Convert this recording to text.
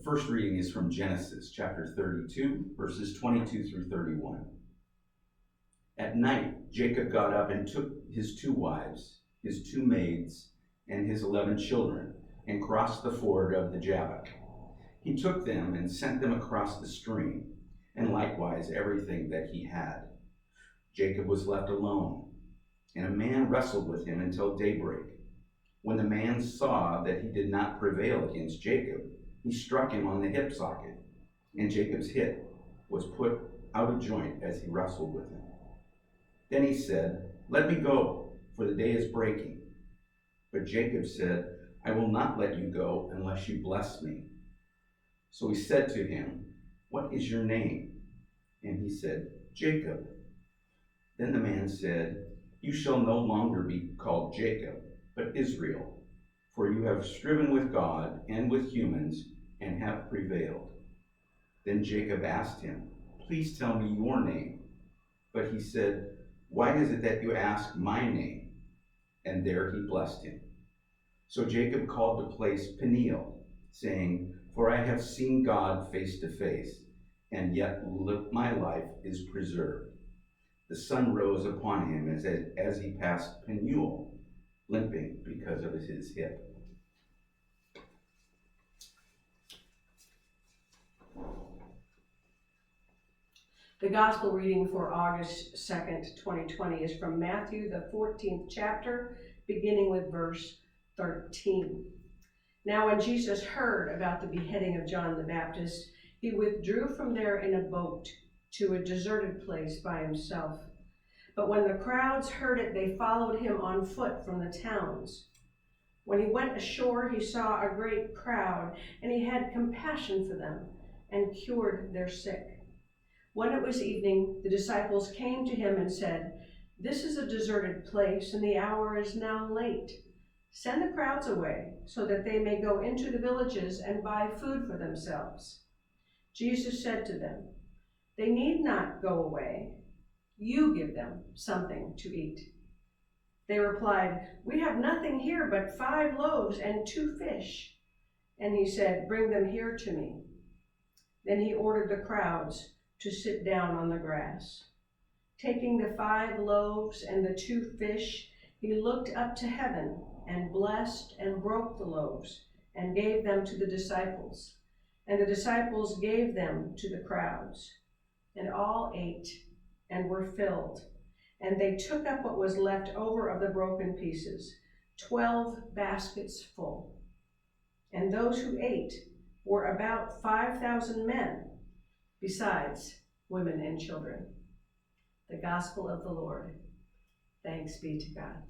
The first reading is from Genesis chapter 32, verses 22 through 31. At night, Jacob got up and took his 2 wives, his 2 maids, and his 11 children, and crossed the ford of the Jabbok. He took them and sent them across the stream, and likewise everything that he had. Jacob was left alone, and a man wrestled with him until daybreak. When the man saw that he did not prevail against Jacob, he struck him on the hip socket, and Jacob's hip was put out of joint as he wrestled with him. Then he said, "Let me go, for the day is breaking." But Jacob said, "I will not let you go unless you bless me." So he said to him, "What is your name?" And he said, "Jacob." Then the man said, "You shall no longer be called Jacob, but Israel, for you have striven with God and with humans and have prevailed." Then Jacob asked him, "Please tell me your name." But he said, "Why is it that you ask my name?" And there he blessed him. So Jacob called the place Peniel, saying, "For I have seen God face to face, and yet my life is preserved." The sun rose upon him as he passed Peniel, limping because of his hip. The gospel reading for August 2nd, 2020 is from Matthew, the 14th chapter, beginning with verse 13. Now when Jesus heard about the beheading of John the Baptist, he withdrew from there in a boat to a deserted place by himself. But when the crowds heard it, they followed him on foot from the towns. When he went ashore, he saw a great crowd, and he had compassion for them and cured their sick. When it was evening, the disciples came to him and said, "This is a deserted place, and the hour is now late. Send the crowds away, so that they may go into the villages and buy food for themselves." Jesus said to them, "They need not go away. You give them something to eat." They replied, "We have nothing here but 5 loaves and 2 fish. And he said, "Bring them here to me." Then he ordered the crowds to sit down on the grass. Taking the 5 loaves and the 2 fish, he looked up to heaven and blessed and broke the loaves and gave them to the disciples. And the disciples gave them to the crowds. And all ate and were filled. And they took up what was left over of the broken pieces, 12 baskets full. And those who ate were about 5,000 men, besides women and children. The gospel of the Lord. Thanks be to God.